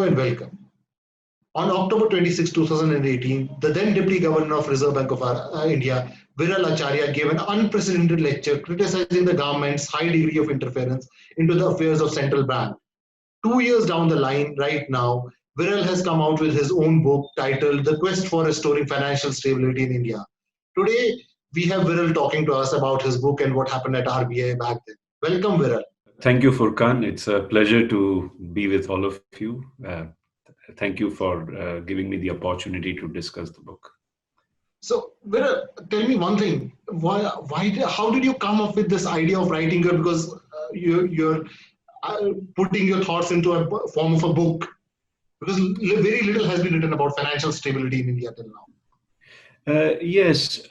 and welcome. On October 26, 2018, the then Deputy Governor of Reserve Bank of India, Viral Acharya, gave an unprecedented lecture criticizing the government's high degree of interference into the affairs of central bank. 2 years down the line, right now, Viral has come out with his own book titled The Quest for Restoring Financial Stability in India. Today, we have Viral talking to us about his book and what happened at RBI back then. Welcome, Viral. Thank you, Furkan. It's a pleasure to be with all of you. Thank you for giving me the opportunity to discuss the book. So, Viral, tell me one thing. How did you come up with this idea of writing it? Because you're putting your thoughts into a form of a book. Because very little has been written about financial stability in India till now. Yes.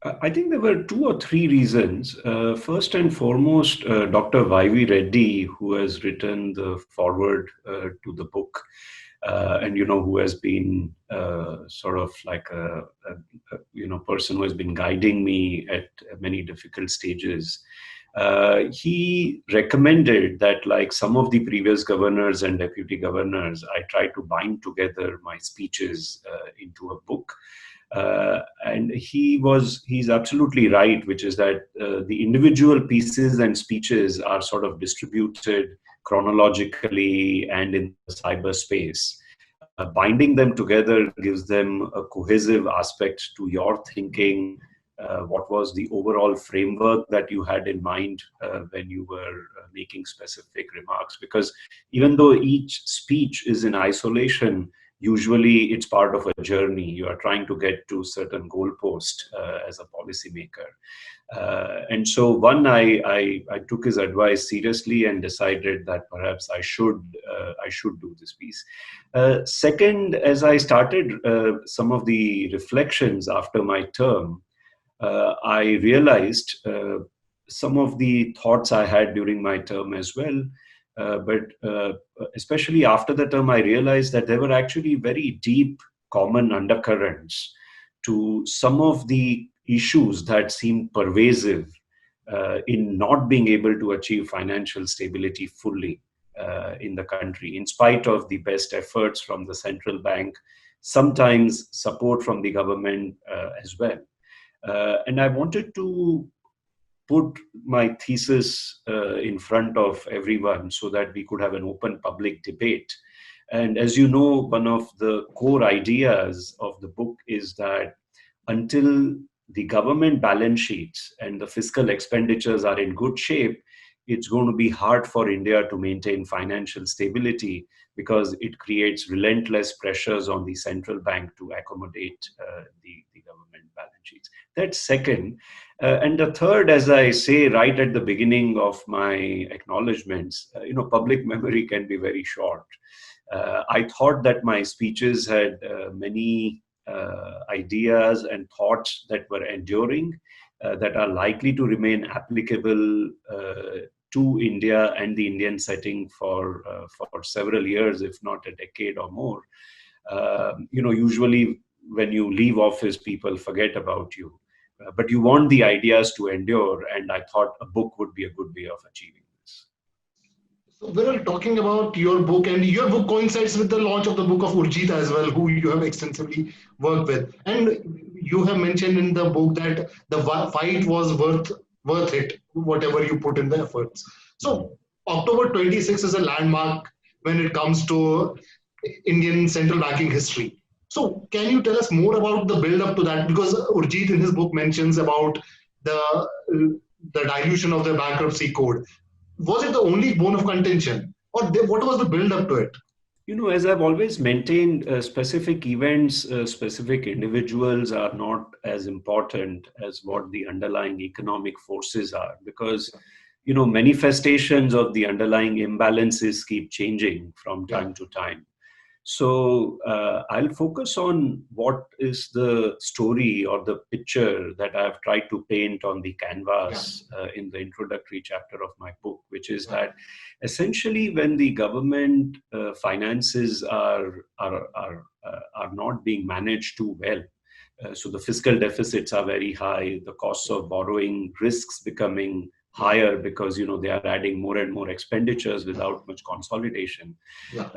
I think there were 2 or 3 reasons. First and foremost, Dr. Y.V. Reddy, who has written the foreword to the book, and who has been sort of like a person who has been guiding me at many difficult stages. He recommended that, like some of the previous governors and deputy governors, I try to bind together my speeches into a book. And he's absolutely right, which is that the individual pieces and speeches are sort of distributed chronologically and in the cyberspace. Binding them together gives them a cohesive aspect to your thinking. What was the overall framework that you had in mind when you were making specific remarks? Because even though each speech is in isolation, usually it's part of a journey. You are trying to get to certain goalpost as a policymaker. And so I took his advice seriously and decided that perhaps I should do this piece. Second, as I started some of the reflections after my term, I realized some of the thoughts I had during my term as well. But especially after the term, I realized that there were actually very deep common undercurrents to some of the issues that seemed pervasive in not being able to achieve financial stability fully in the country, in spite of the best efforts from the central bank, sometimes support from the government as well. And I wanted to put my thesis in front of everyone so that we could have an open public debate. And as you know, one of the core ideas of the book is that until the government balance sheets and the fiscal expenditures are in good shape, it's going to be hard for India to maintain financial stability because it creates relentless pressures on the central bank to accommodate the government balance sheets. That's second. And the third, as I say right at the beginning of my acknowledgements, public memory can be very short. I thought that my speeches had many ideas and thoughts that were enduring, that are likely to remain applicable to India and the Indian setting for several years, if not a decade or more. Usually when you leave office, people forget about you. But you want the ideas to endure, and I thought a book would be a good way of achieving this. So we're talking about your book, and your book coincides with the launch of the book of Urjit as well, who you have extensively worked with. And you have mentioned in the book that the fight was worth it, whatever you put in the efforts. So October 26 is a landmark when it comes to Indian central banking history. So can you tell us more about the build up to that? Because Urjit in his book mentions about the dilution of the bankruptcy code. Was it the only bone of contention, or what was the build up to it? As I've always maintained, specific events, specific individuals are not as important as what the underlying economic forces are, because manifestations of the underlying imbalances keep changing from time to time. So I'll focus on what is the story or the picture that I've tried to paint on the canvas in the introductory chapter of my book, which is that essentially when the government finances are not being managed too well, so the fiscal deficits are very high, the costs of borrowing risks becoming higher because they are adding more and more expenditures without much consolidation. Yeah.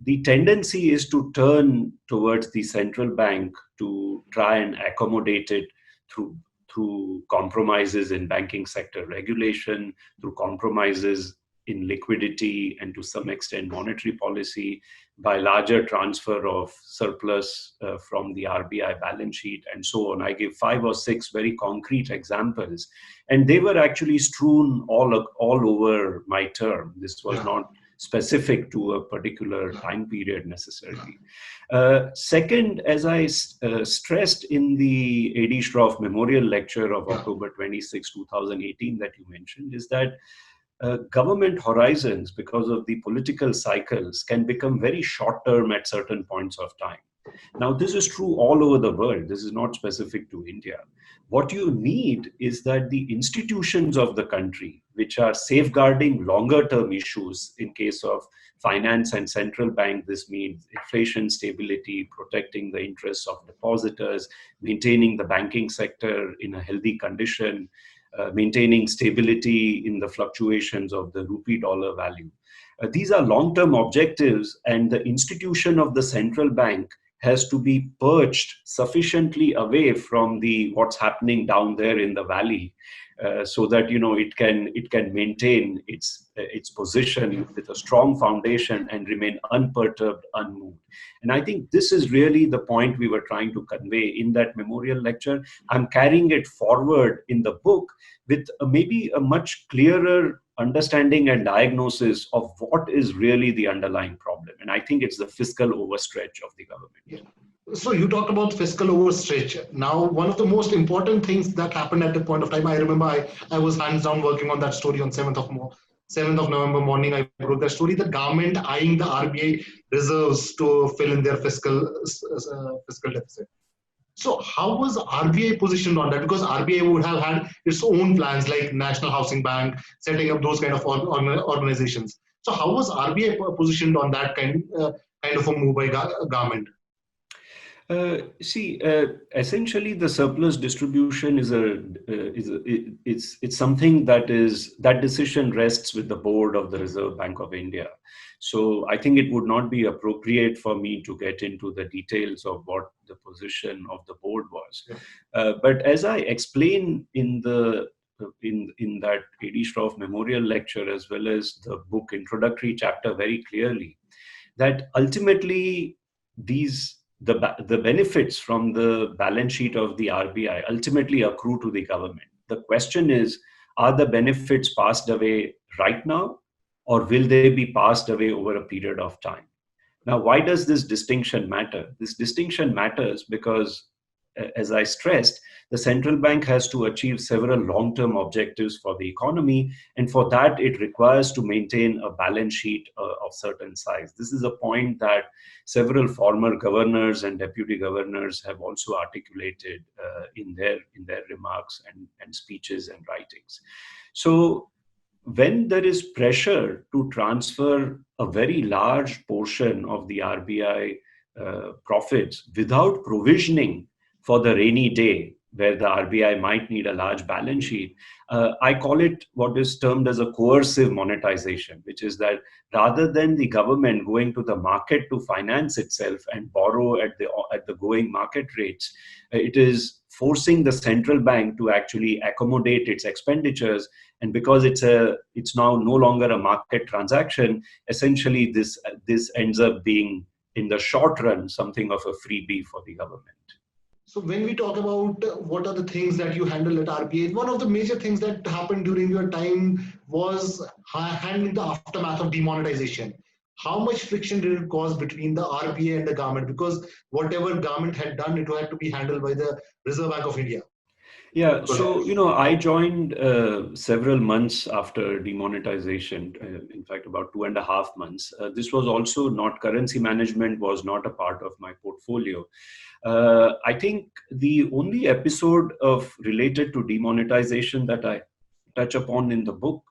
The tendency is to turn towards the central bank to try and accommodate it through compromises in banking sector regulation, through compromises in liquidity, and to some extent monetary policy, by larger transfer of surplus from the RBI balance sheet, and so on. I give 5 or 6 very concrete examples, and they were actually strewn all over my term. This was not specific to a particular time period necessarily. Second, as I stressed in the A.D. Shroff Memorial Lecture of October 26, 2018 that you mentioned, is that government horizons, because of the political cycles, can become very short term at certain points of time. Now, this is true all over the world. This is not specific to India. What you need is that the institutions of the country, which are safeguarding longer term issues in case of finance and central bank, this means inflation stability, protecting the interests of depositors, maintaining the banking sector in a healthy condition, maintaining stability in the fluctuations of the rupee dollar value. These are long term objectives, and the institution of the central bank has to be perched sufficiently away from what's happening down there in the valley, so that it can maintain its position with a strong foundation and remain unperturbed, unmoved. And I think this is really the point we were trying to convey in that memorial lecture. I'm carrying it forward in the book with maybe a much clearer understanding and diagnosis of what is really the underlying problem. And I think it's the fiscal overstretch of the government. Yeah. So you talked about fiscal overstretch. Now, one of the most important things that happened at the point of time, I remember I was hands down working on that story on 7th of November morning. I wrote that story, the government eyeing the RBI reserves to fill in their fiscal deficit. So how was RBI positioned on that? Because RBI would have had its own plans like National Housing Bank, setting up those kind of organizations. So how was RBI positioned on that kind of a move by government? Essentially, the surplus distribution it's something that decision rests with the board of the Reserve Bank of India. So I think it would not be appropriate for me to get into the details of what the position of the board was. But as I explain in that A.D. Shroff Memorial Lecture, as well as the book introductory chapter, very clearly, that ultimately the benefits from the balance sheet of the RBI ultimately accrue to the government. The question is, are the benefits passed away right now, or will they be passed away over a period of time? Now, why does this distinction matter? This distinction matters because, as I stressed, the central bank has to achieve several long-term objectives for the economy, and for that it requires to maintain a balance sheet of certain size. This is a point that several former governors and deputy governors have also articulated in their remarks and speeches and writings. So when there is pressure to transfer a very large portion of the RBI profits without provisioning for the rainy day, where the RBI might need a large balance sheet, I call it what is termed as a coercive monetization, which is that rather than the government going to the market to finance itself and borrow at the going market rates, it is forcing the central bank to actually accommodate its expenditures. And because it's now no longer a market transaction, essentially this ends up being, in the short run, something of a freebie for the government. So when we talk about what are the things that you handle at RBI, one of the major things that happened during your time was handling the aftermath of demonetization. How much friction did it cause between the RBI and the government? Because whatever government had done, it had to be handled by the Reserve Bank of India. Yeah, so, I joined several months after demonetization, in fact, about 2.5 months. This was also not, currency management was not a part of my portfolio. I think the only episode related to demonetization that I touch upon in the book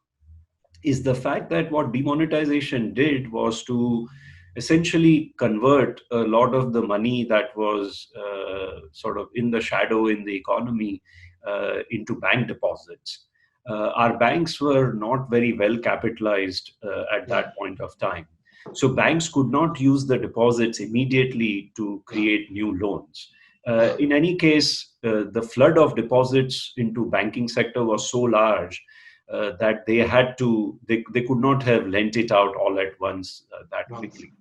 is the fact that what demonetization did was to essentially convert a lot of the money that was sort of in the shadow in the economy into bank deposits. our banks were not very well capitalized at Yeah. that point of time. So banks could not use the deposits immediately to Yeah. create new loans. Yeah. In any case, the flood of deposits into banking sector was so large that they could not have lent it out all at once that Once. quickly.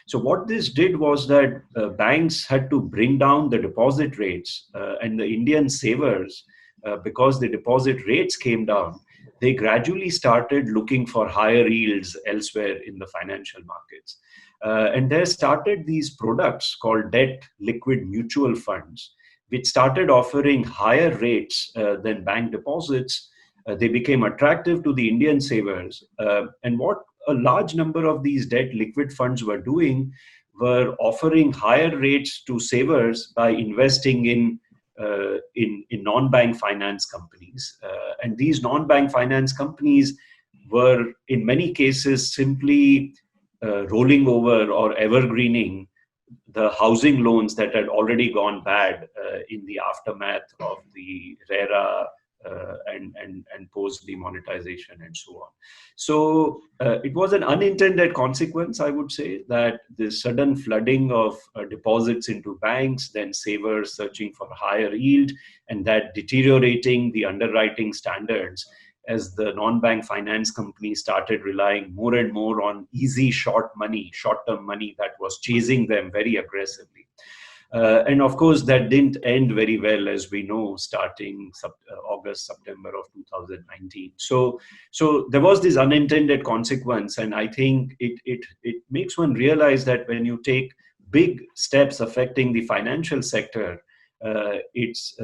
So what this did was that banks had to bring down the deposit rates, and the Indian savers, because the deposit rates came down, they gradually started looking for higher yields elsewhere in the financial markets. And there started these products called debt liquid mutual funds, which started offering higher rates than bank deposits. They became attractive to the Indian savers. And what a large number of these debt liquid funds were doing were offering higher rates to savers by investing in non-bank finance companies. And these non-bank finance companies were in many cases simply rolling over or evergreening the housing loans that had already gone bad in the aftermath of the RERA and post demonetization and so on. So it was an unintended consequence, I would say, that the sudden flooding of deposits into banks, then savers searching for higher yield, and that deteriorating the underwriting standards as the non-bank finance companies started relying more and more on easy short-term money that was chasing them very aggressively. And of course, that didn't end very well, as we know, starting August, September of 2019. So there was this unintended consequence, and I think it makes one realize that when you take big steps affecting the financial sector, its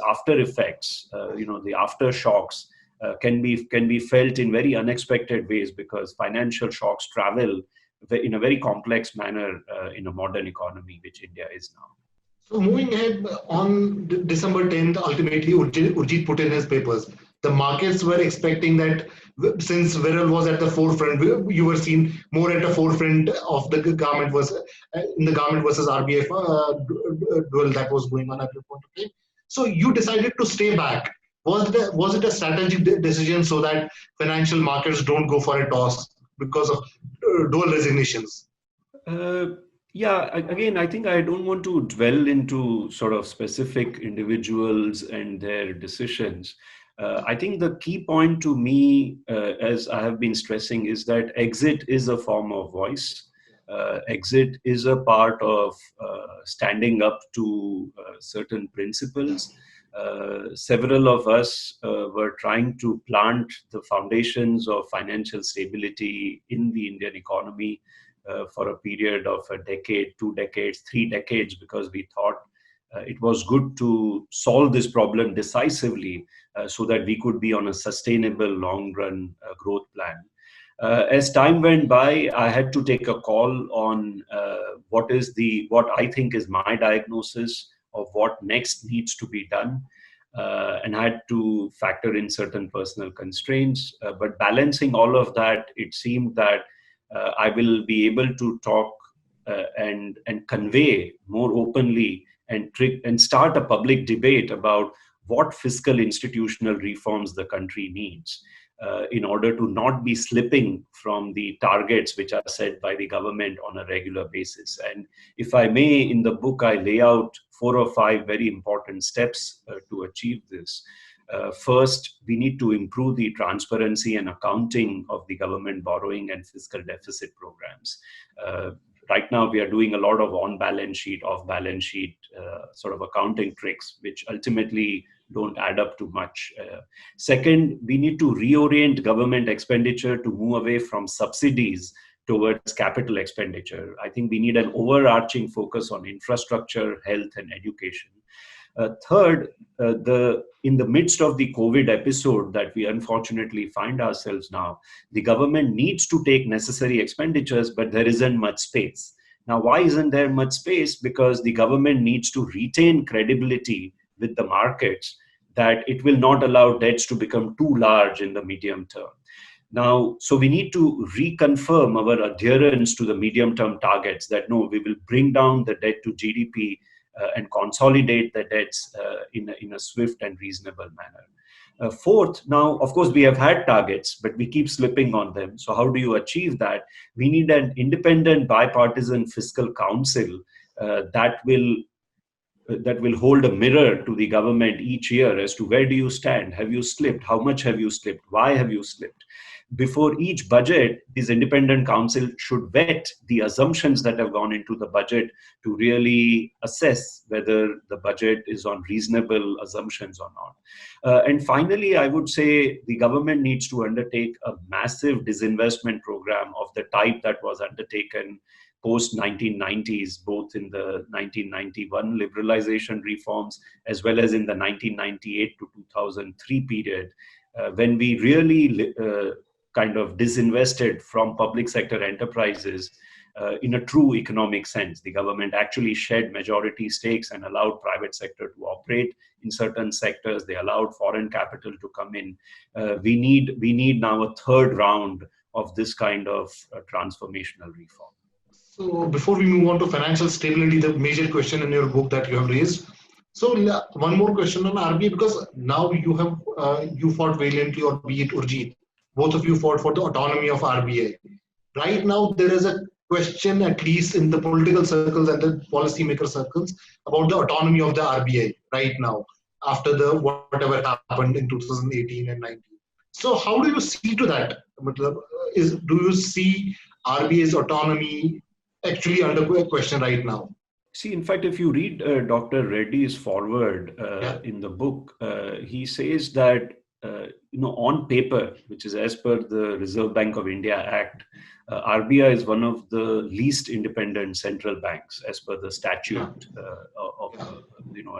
after effects, the aftershocks, can be felt in very unexpected ways, because financial shocks travel in a very complex manner in a modern economy, which India is now. So moving ahead, on December 10th, ultimately Urjit put in his papers. The markets were expecting that since Viral was at the forefront, you were seen more at the forefront of the government versus in the government versus RBF duel that was going on at the point of time. So you decided to stay back. Was it a strategic decision so that financial markets don't go for a toss because of dual resignations? Uh, yeah, again, I think I don't want to dwell into sort of specific individuals and their decisions. I think the key point to me, as I have been stressing, is that exit is a form of voice. Exit is a part of standing up to certain principles. Several of us were trying to plant the foundations of financial stability in the Indian economy for a period of a decade, 2 decades, 3 decades, because we thought it was good to solve this problem decisively so that we could be on a sustainable long run growth plan. As time went by, I had to take a call on what I think is my diagnosis of what next needs to be done. And I had to factor in certain personal constraints. But balancing all of that, it seemed that I will be able to talk and convey more openly and start a public debate about what fiscal institutional reforms the country needs in order to not be slipping from the targets which are set by the government on a regular basis. And if I may, in the book, I lay out 4 or 5 very important steps to achieve this. First, we need to improve the transparency and accounting of the government borrowing and fiscal deficit programs. Right now, we are doing a lot of on-balance sheet, off-balance sheet sort of accounting tricks, which ultimately don't add up to much. Second, we need to reorient government expenditure to move away from subsidies towards capital expenditure. I think we need an overarching focus on infrastructure, health, and education. Third, in the midst of the COVID episode that we unfortunately find ourselves now, the government needs to take necessary expenditures, but there isn't much space. Now, why isn't there much space? Because the government needs to retain credibility with the markets that it will not allow debts to become too large in the medium term. Now, so we need to reconfirm our adherence to the medium-term targets that no, we will bring down the debt to GDP and consolidate the debts in a swift and reasonable manner. Fourth, now, of course, we have had targets, but we keep slipping on them. So how do you achieve that? We need an independent bipartisan fiscal council that will hold a mirror to the government each year as to where do you stand? Have you slipped? How much have you slipped? Why have you slipped? Before each budget, this independent council should vet the assumptions that have gone into the budget to really assess whether the budget is on reasonable assumptions or not. And finally, I would say the government needs to undertake a massive disinvestment program of the type that was undertaken post 1990s, both in the 1991 liberalization reforms as well as in the 1998 to 2003 period, when we really kind of disinvested from public sector enterprises in a true economic sense. The government actually shed majority stakes and allowed private sector to operate in certain sectors. They allowed foreign capital to come in. We need now a third round of this kind of transformational reform. So before we move on to financial stability, the major question in your book that you have raised. So one more question on RBI, because now you fought valiantly, or be it Urjit, both of you fought for the autonomy of RBI. Right now, there is a question, at least in the political circles and the policymaker circles, about the autonomy of the RBI right now, after the whatever happened in 2018 and 19. So how do you see to that? Do you see RBI's autonomy actually under question right now? See, in fact, if you read Dr. Reddy's foreword in the book, he says that on paper, which is as per the Reserve Bank of India Act, RBI is one of the least independent central banks as per the statute,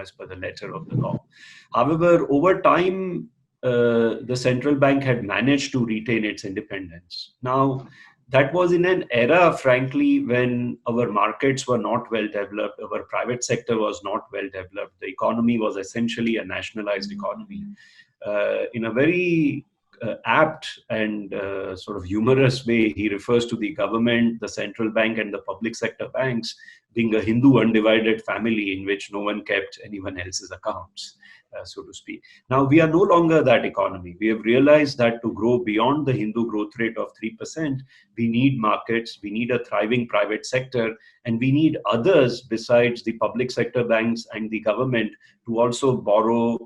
as per the letter of the law. However, over time, the central bank had managed to retain its independence. Now, that was in an era, frankly, when our markets were not well developed, our private sector was not well developed, the economy was essentially a nationalized economy. In a very apt and sort of humorous way, he refers to the government, the central bank, and the public sector banks being a Hindu undivided family in which no one kept anyone else's accounts, so to speak. Now, we are no longer that economy. We have realized that to grow beyond the Hindu growth rate of 3%, we need markets, we need a thriving private sector, and we need others besides the public sector banks and the government to also borrow,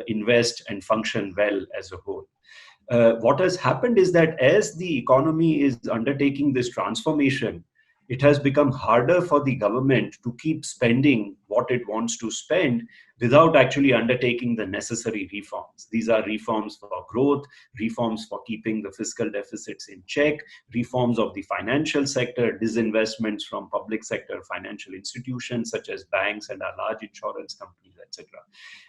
invest, and function well as a whole. What has happened is that as the economy is undertaking this transformation, it has become harder for the government to keep spending what it wants to spend without actually undertaking the necessary reforms. These are reforms for growth, reforms for keeping the fiscal deficits in check, reforms of the financial sector, disinvestments from public sector financial institutions such as banks and our large insurance companies, etc.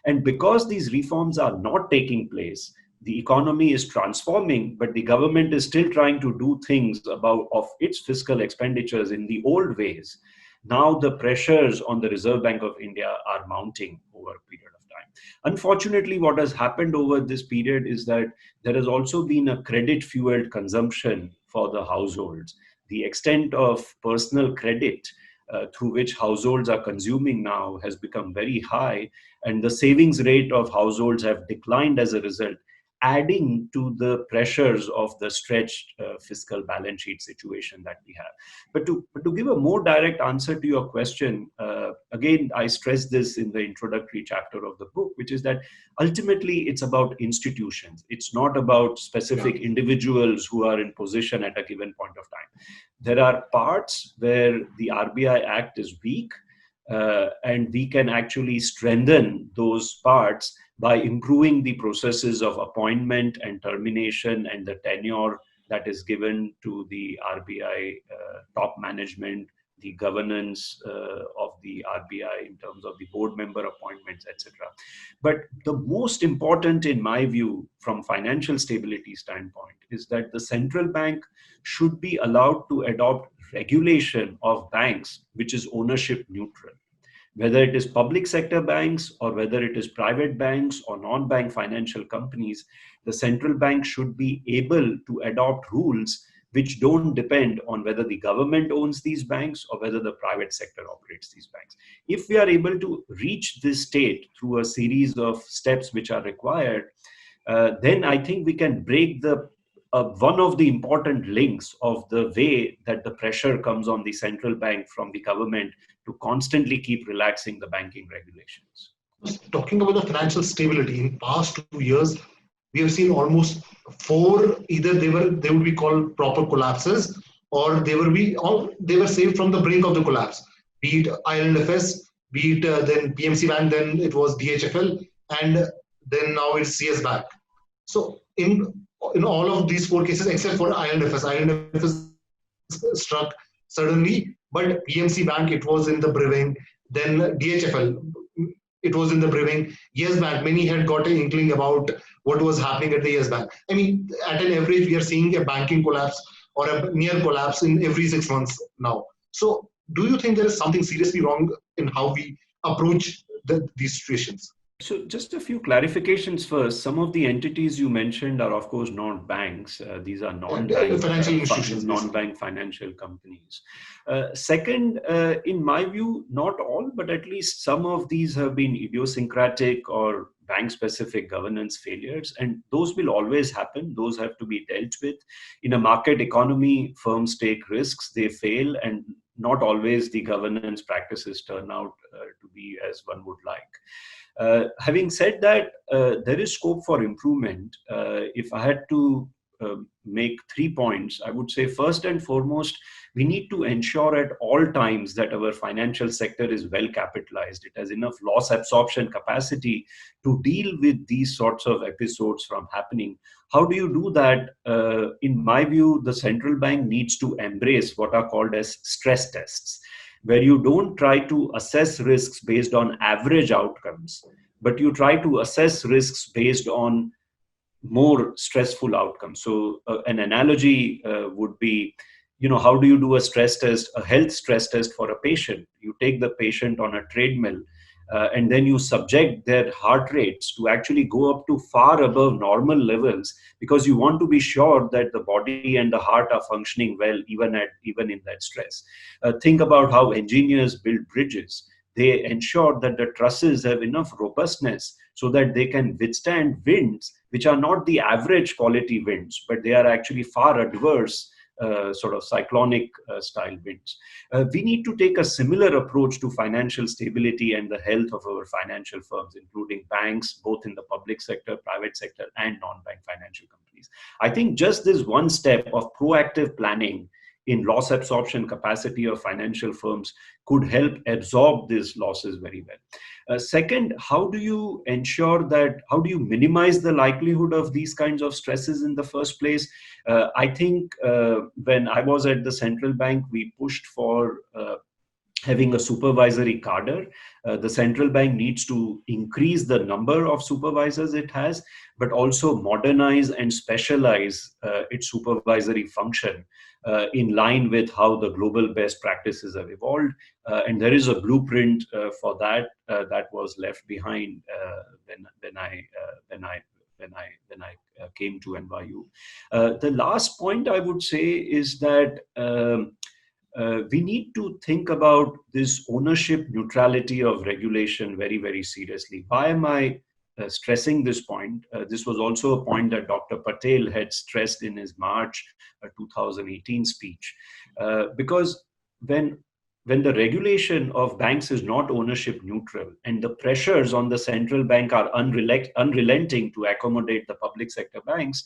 And because these reforms are not taking place, the economy is transforming, but the government is still trying to do things of its fiscal expenditures in the old ways. Now the pressures on the Reserve Bank of India are mounting over a period of time. Unfortunately, what has happened over this period is that there has also been a credit-fueled consumption for the households. The extent of personal credit through which households are consuming now has become very high, and the savings rate of households have declined as a result, adding to the pressures of the stretched fiscal balance sheet situation that we have. But to give a more direct answer to your question, again, I stress this in the introductory chapter of the book, which is that ultimately it's about institutions. It's not about specific individuals who are in position at a given point of time. There are parts where the RBI Act is weak, and we can actually strengthen those parts by improving the processes of appointment and termination and the tenure that is given to the RBI top management, the governance of the RBI in terms of the board member appointments, etc. But the most important, in my view, from financial stability standpoint, is that the central bank should be allowed to adopt regulation of banks which is ownership neutral. Whether it is public sector banks or whether it is private banks or non-bank financial companies, the central bank should be able to adopt rules which don't depend on whether the government owns these banks or whether the private sector operates these banks. If we are able to reach this state through a series of steps which are required, then I think we can break the one of the important links of the way that the pressure comes on the central bank from the government to constantly keep relaxing the banking regulations. Talking about the financial stability, in past 2 years, we have seen almost four. Either they would be called proper collapses, or they were saved from the brink of the collapse. Be it IL&FS, be it then PMC Bank, then it was DHFL, and then now it's CS Bank. So in all of these four cases, except for IL&FS struck suddenly, but PMC Bank, it was in the brewing. Then DHFL, it was in the brewing. Yes Bank, many had got an inkling about what was happening at the Yes Bank. I mean, at an average, we are seeing a banking collapse or a near collapse in every 6 months now. So, do you think there is something seriously wrong in how we approach these situations? So just a few clarifications first. Some of the entities you mentioned are, of course, not banks. These are non-bank financial institutions, non-bank financial companies. Second, in my view, not all, but at least some of these have been idiosyncratic or bank-specific governance failures, and those will always happen. Those have to be dealt with. In a market economy, firms take risks, they fail, and not always the governance practices turn out to be as one would like. Having said that, there is scope for improvement. If I had to make 3 points, I would say first and foremost, we need to ensure at all times that our financial sector is well capitalized. It has enough loss absorption capacity to deal with these sorts of episodes from happening. How do you do that? In my view, the central bank needs to embrace what are called as stress tests, where you don't try to assess risks based on average outcomes, but you try to assess risks based on more stressful outcomes. So an analogy would be, how do you do a stress test, a health stress test for a patient? You take the patient on a treadmill and then you subject their heart rates to actually go up to far above normal levels, because you want to be sure that the body and the heart are functioning well even in that stress. Think about how engineers build bridges. They ensure that the trusses have enough robustness so that they can withstand winds which are not the average quality winds, but they are actually far adverse sort of cyclonic style winds. We need to take a similar approach to financial stability and the health of our financial firms, including banks, both in the public sector, private sector, and non-bank financial companies. I think just this one step of proactive planning in loss absorption capacity of financial firms could help absorb these losses very well. Second, how do you minimize the likelihood of these kinds of stresses in the first place? I think when I was at the central bank, we pushed for having a supervisory cadre. The central bank needs to increase the number of supervisors it has, but also modernize and specialize its supervisory function in line with how the global best practices have evolved. And there is a blueprint for that that was left behind when I came to NYU. The last point I would say is that we need to think about this ownership neutrality of regulation very, very seriously. Why am I stressing this point? This was also a point that Dr. Patel had stressed in his March 2018 speech. Because when the regulation of banks is not ownership neutral and the pressures on the central bank are unrelenting to accommodate the public sector banks,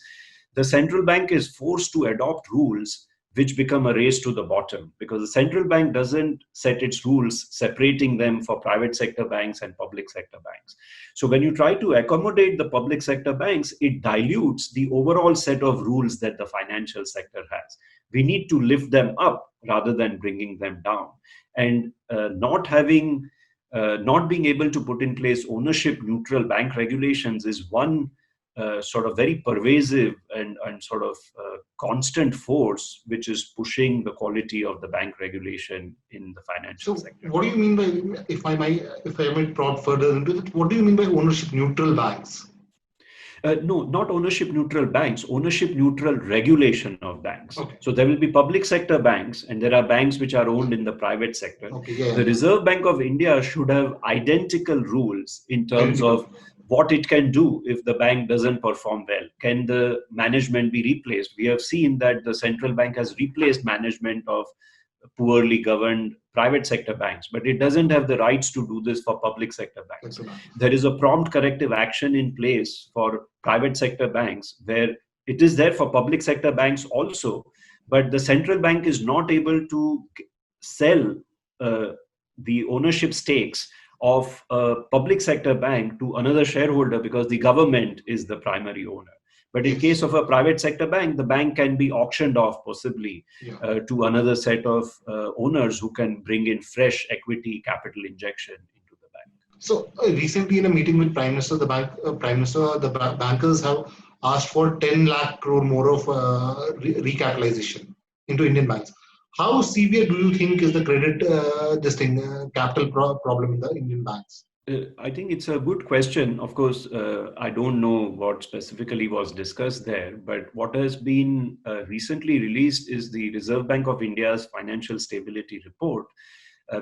the central bank is forced to adopt rules which become a race to the bottom, because the central bank doesn't set its rules separating them for private sector banks and public sector banks. So when you try to accommodate the public sector banks, it dilutes the overall set of rules that the financial sector has. We need to lift them up rather than bringing them down. And not being able to put in place ownership neutral bank regulations is one sort of very pervasive and sort of constant force which is pushing the quality of the bank regulation in the financial sector. What do you mean by, if I might prod further into it, what do you mean by ownership neutral banks? No, not ownership neutral banks, ownership neutral regulation of banks. Okay. So there will be public sector banks and there are banks which are owned in the private sector. Okay, yeah. The Reserve Bank of India should have identical rules in terms of what it can do if the bank doesn't perform well. Can the management be replaced? We have seen that the central bank has replaced management of poorly governed private sector banks, but it doesn't have the rights to do this for public sector banks. There is a prompt corrective action in place for private sector banks, where it is there for public sector banks also, but the central bank is not able to sell the ownership stakes of a public sector bank to another shareholder because the government is the primary owner. But in case of a private sector bank, the bank can be auctioned off possibly to another set of owners who can bring in fresh equity capital injection into the bank. So recently in a meeting with Prime Minister, bankers have asked for 10 lakh crore more of recapitalization into Indian banks. How severe do you think is the credit, capital problem in the Indian banks? I think it's a good question. Of course, I don't know what specifically was discussed there, but what has been recently released is the Reserve Bank of India's Financial Stability Report,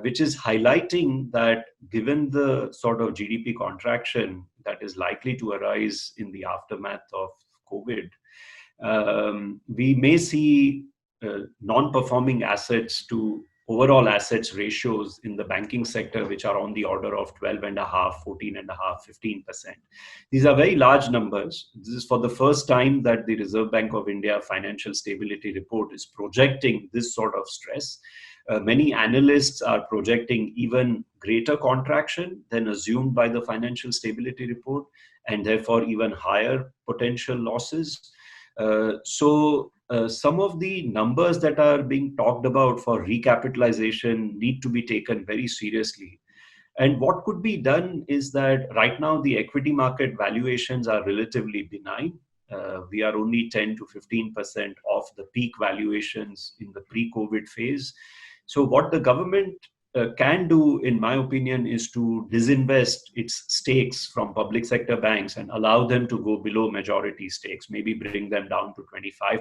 which is highlighting that given the sort of GDP contraction that is likely to arise in the aftermath of COVID, we may see non-performing assets to overall assets ratios in the banking sector, which are on the order of 12.5%, 14.5%, 15%. These are very large numbers. This is for the first time that the Reserve Bank of India Financial Stability Report is projecting this sort of stress. Many analysts are projecting even greater contraction than assumed by the Financial Stability Report, and therefore even higher potential losses. Some of the numbers that are being talked about for recapitalization need to be taken very seriously. And what could be done is that right now the equity market valuations are relatively benign. We are only 10 to 15% off the peak valuations in the pre-COVID phase. So what the government can do, in my opinion, is to disinvest its stakes from public sector banks and allow them to go below majority stakes, maybe bring them down to 25%.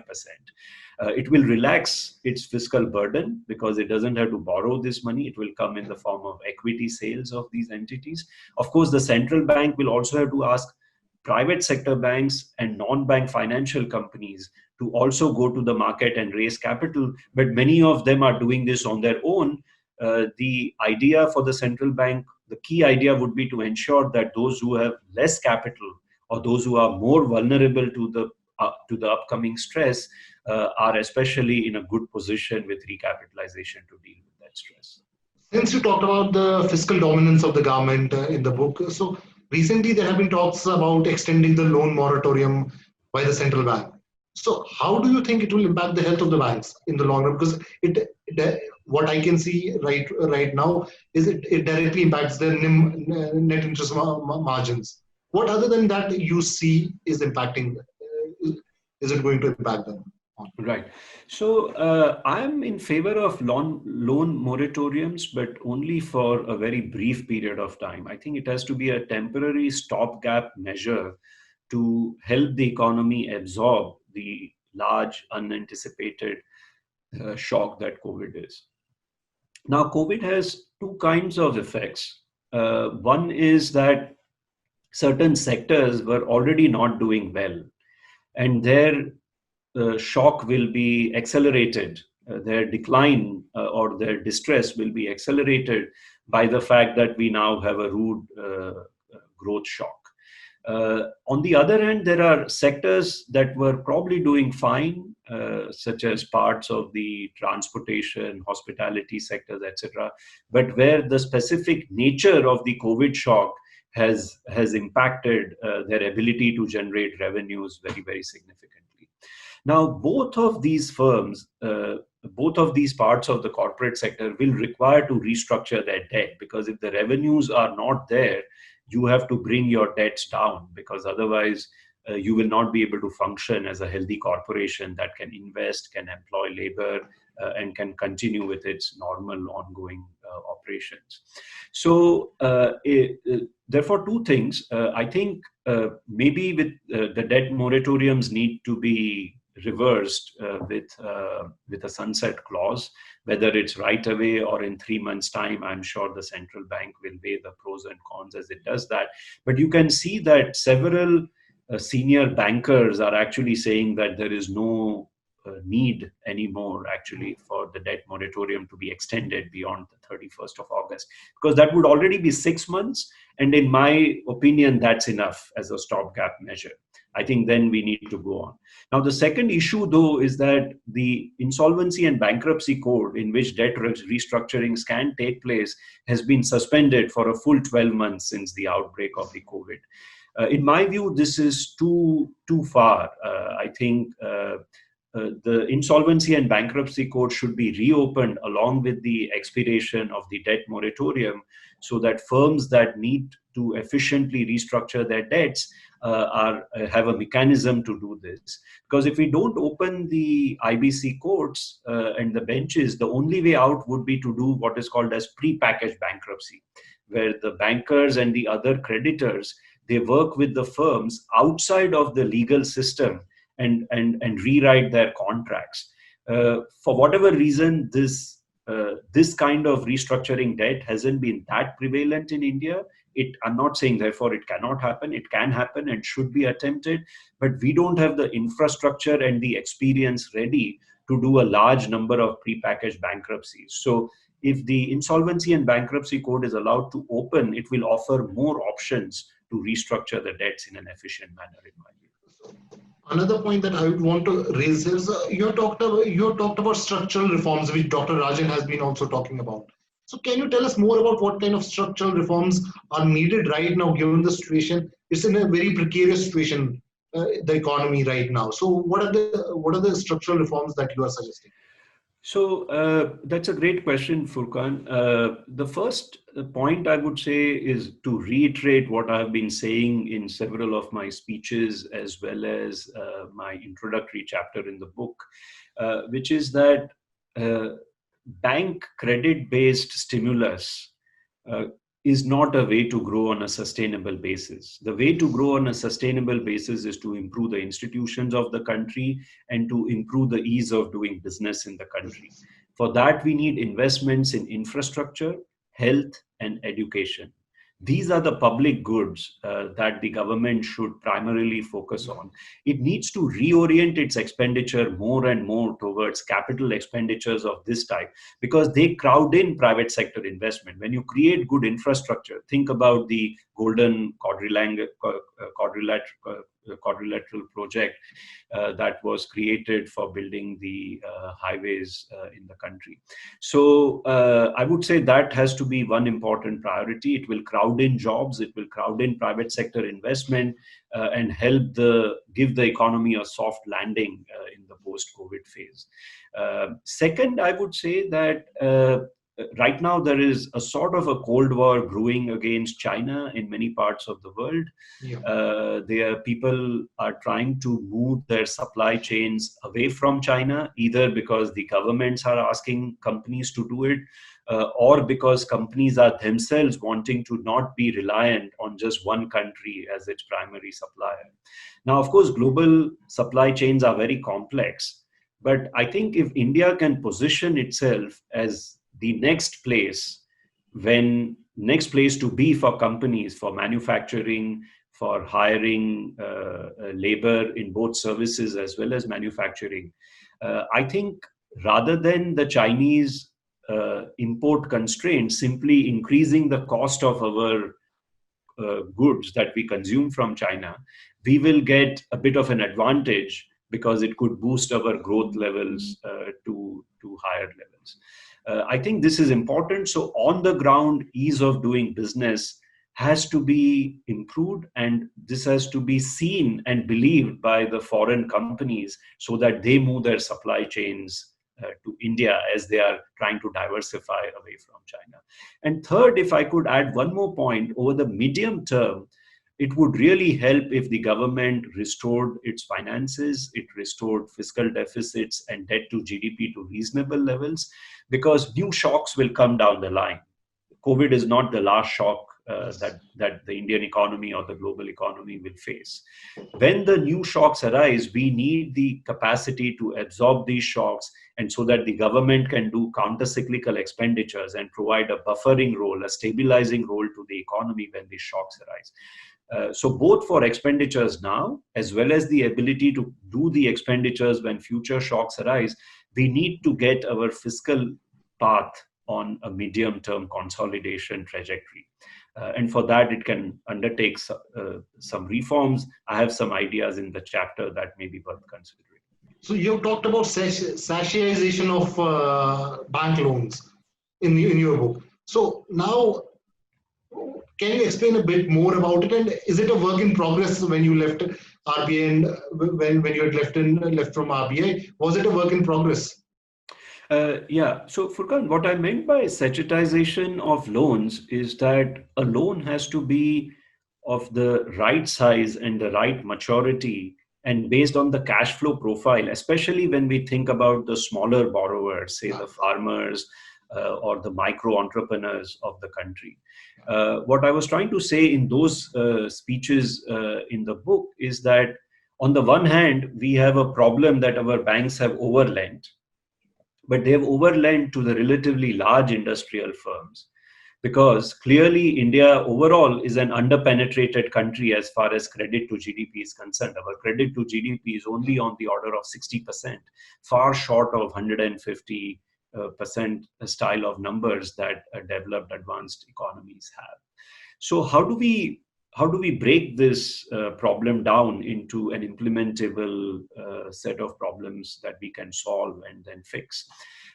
It will relax its fiscal burden because it doesn't have to borrow this money. It will come in the form of equity sales of these entities. Of course, the central bank will also have to ask private sector banks and non-bank financial companies to also go to the market and raise capital, but many of them are doing this on their own. The idea for the central bank, the key idea would be to ensure that those who have less capital or those who are more vulnerable to the upcoming stress are especially in a good position with recapitalization to deal with that stress. Since you talked about the fiscal dominance of the government in the book, so recently there have been talks about extending the loan moratorium by the central bank. So how do you think it will impact the health of the banks in the long run? Because what I can see right now is it directly impacts their net interest margins. What other than that you see is impacting? Is it going to impact them? Right. So I'm in favor of loan moratoriums, but only for a very brief period of time. I think it has to be a temporary stopgap measure to help the economy absorb the large unanticipated shock that COVID is. Now, COVID has two kinds of effects. One is that certain sectors were already not doing well, and their shock will be accelerated. Their decline or their distress will be accelerated by the fact that we now have a rude growth shock. On the other hand, there are sectors that were probably doing fine, such as parts of the transportation, hospitality sectors, etc., but where the specific nature of the COVID shock has impacted their ability to generate revenues very, very significantly. Now, both of these firms, both of these parts of the corporate sector will require to restructure their debt, because if the revenues are not there, you have to bring your debts down, because otherwise you will not be able to function as a healthy corporation that can invest, can employ labor, and can continue with its normal ongoing operations. So therefore, two things. I think maybe with the debt moratoriums need to be reversed with a sunset clause, whether it's right away or in 3 months' time. I'm sure the central bank will weigh the pros and cons as it does that. But you can see that several senior bankers are actually saying that there is no need anymore actually for the debt moratorium to be extended beyond the 31st of August, because that would already be 6 months. And in my opinion, that's enough as a stopgap measure. I think then we need to go on. Now, the second issue, though, is that the Insolvency and Bankruptcy Code, in which debt restructurings can take place, has been suspended for a full 12 months since the outbreak of the COVID. In my view, this is too far. I think the Insolvency and Bankruptcy Code should be reopened along with the expiration of the debt moratorium, so that firms that need to efficiently restructure their debts have a mechanism to do this. Because if we don't open the IBC courts and the benches, the only way out would be to do what is called as pre-packaged bankruptcy, where the bankers and the other creditors, they work with the firms outside of the legal system and rewrite their contracts. For whatever reason, this kind of restructuring debt hasn't been that prevalent in India. I'm not saying therefore it cannot happen. It can happen and should be attempted, but we don't have the infrastructure and the experience ready to do a large number of prepackaged bankruptcies. So if the Insolvency and Bankruptcy Code is allowed to open, it will offer more options to restructure the debts in an efficient manner, in my view. Another point that I would want to raise is you talked about structural reforms, which Dr. Rajan has been also talking about. So can you tell us more about what kind of structural reforms are needed right now, given the situation? It's in a very precarious situation, the economy right now. So what are the structural reforms that you are suggesting? So that's a great question, Furqan. The first point I would say is to reiterate what I've been saying in several of my speeches, as well as my introductory chapter in the book, which is that bank credit-based stimulus is not a way to grow on a sustainable basis. The way to grow on a sustainable basis is to improve the institutions of the country and to improve the ease of doing business in the country. For that, we need investments in infrastructure, health, and education. These are the public goods that the government should primarily focus on. It needs to reorient its expenditure more and more towards capital expenditures of this type, because they crowd in private sector investment. When you create good infrastructure, think about the Golden Quadrilateral project that was created for building the highways in the country. So I would say that has to be one important priority. It will crowd in jobs, it will crowd in private sector investment, and help give the economy a soft landing in the post-COVID phase. Second, I would say that right now there is a sort of a Cold War brewing against China in many parts of the world. Yeah. People are trying to move their supply chains away from China, either because the governments are asking companies to do it, or because companies are themselves wanting to not be reliant on just one country as its primary supplier. Now, of course, global supply chains are very complex, but I think if India can position itself as the next place to be for companies, for manufacturing, for hiring labor in both services as well as manufacturing, I think rather than the Chinese import constraints simply increasing the cost of our goods that we consume from China, we will get a bit of an advantage because it could boost our growth levels to higher levels. I think this is important. So on the ground, ease of doing business has to be improved, and this has to be seen and believed by the foreign companies so that they move their supply chains to India as they are trying to diversify away from China. And third, if I could add one more point, over the medium term, it would really help if the government restored its finances, it restored fiscal deficits and debt to GDP to reasonable levels, because new shocks will come down the line. COVID is not the last shock that the Indian economy or the global economy will face. When the new shocks arise, we need the capacity to absorb these shocks, and so that the government can do counter-cyclical expenditures and provide a buffering role, a stabilizing role to the economy when these shocks arise. So both for expenditures now, as well as the ability to do the expenditures when future shocks arise, we need to get our fiscal path on a medium-term consolidation trajectory. And for that, it can undertake some reforms. I have some ideas in the chapter that may be worth considering. So you talked about sachetization of bank loans in your book. So now, can you explain a bit more about it? And is it a work in progress when you left RBI and when you had left from RBI? Was it a work in progress? Yeah. So Furqan, what I meant by sachetization of loans is that a loan has to be of the right size and the right maturity and based on the cash flow profile, especially when we think about the smaller borrowers, say the farmers or the micro entrepreneurs of the country. What I was trying to say in those speeches in the book is that on the one hand, we have a problem that our banks have overlent, but they have overlent to the relatively large industrial firms, because clearly India overall is an underpenetrated country as far as credit to GDP is concerned. Our credit to GDP is only on the order of 60%, far short of 150% style of numbers that developed advanced economies have. So how do we break this problem down into an implementable set of problems that we can solve and then fix?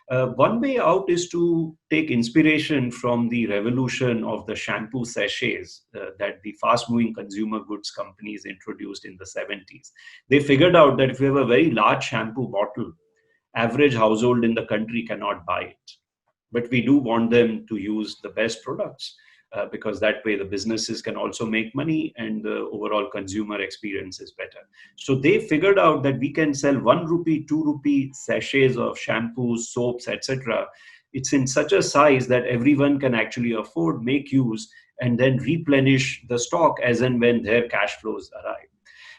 One way out is to take inspiration from the revolution of the shampoo sachets that the fast-moving consumer goods companies introduced in the 70s. They figured out that if you have a very large shampoo bottle, average household in the country cannot buy it. But we do want them to use the best products. Because that way the businesses can also make money and the overall consumer experience is better. So they figured out that we can sell 1 rupee, 2 rupee sachets of shampoos, soaps, etc. It's in such a size that everyone can actually afford, make use, and then replenish the stock as and when their cash flows arrive.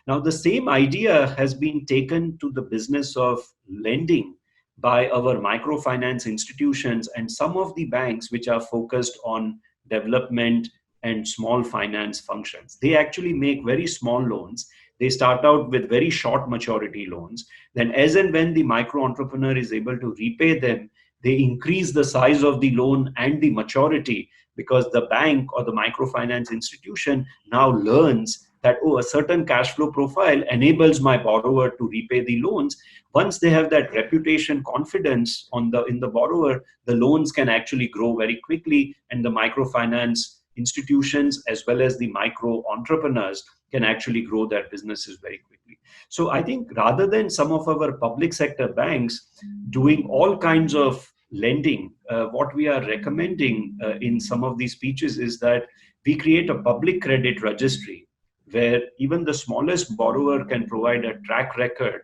Now, the same idea has been taken to the business of lending by our microfinance institutions and some of the banks which are focused on development and small finance functions. They actually make very small loans. They start out with very short maturity loans. Then as and when the micro entrepreneur is able to repay them, they increase the size of the loan and the maturity, because the bank or the microfinance institution now learns that, oh, a certain cash flow profile enables my borrower to repay the loans. Once they have that reputation confidence in the borrower, the loans can actually grow very quickly, and the microfinance institutions as well as the micro entrepreneurs can actually grow their businesses very quickly. So I think rather than some of our public sector banks doing all kinds of lending, what we are recommending in some of these speeches is that we create a public credit registry where even the smallest borrower can provide a track record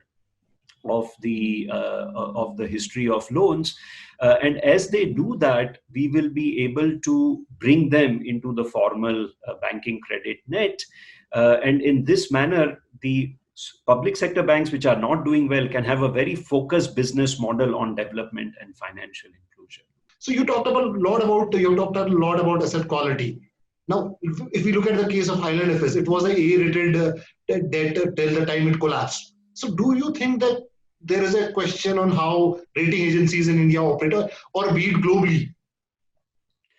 of the history of loans, and as they do that, we will be able to bring them into the formal banking credit net, and in this manner, the public sector banks which are not doing well can have a very focused business model on development and financial inclusion. So you talked a lot about asset quality. Now, if we look at the case of IL&FS, it was a A-rated debt till the time it collapsed. So do you think that there is a question on how rating agencies in India operate, or be it globally?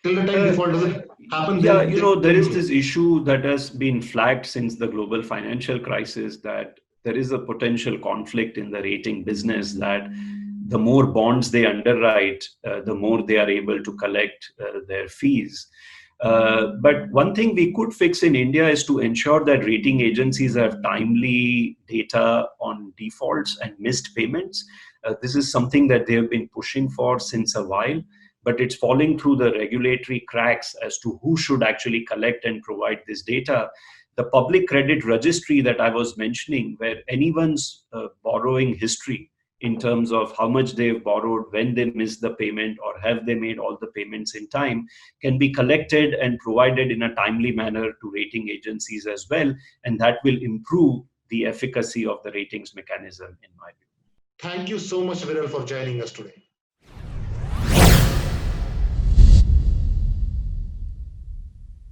Till the time default doesn't happen. Yeah, there is this issue that has been flagged since the global financial crisis, that there is a potential conflict in the rating business, that the more bonds they underwrite, the more they are able to collect their fees. But one thing we could fix in India is to ensure that rating agencies have timely data on defaults and missed payments. This is something that they have been pushing for since a while, but it's falling through the regulatory cracks as to who should actually collect and provide this data. The public credit registry that I was mentioning, where anyone's borrowing history in terms of how much they've borrowed, when they missed the payment, or have they made all the payments in time, can be collected and provided in a timely manner to rating agencies as well. And that will improve the efficacy of the ratings mechanism, in my view. Thank you so much, Viral, for joining us today.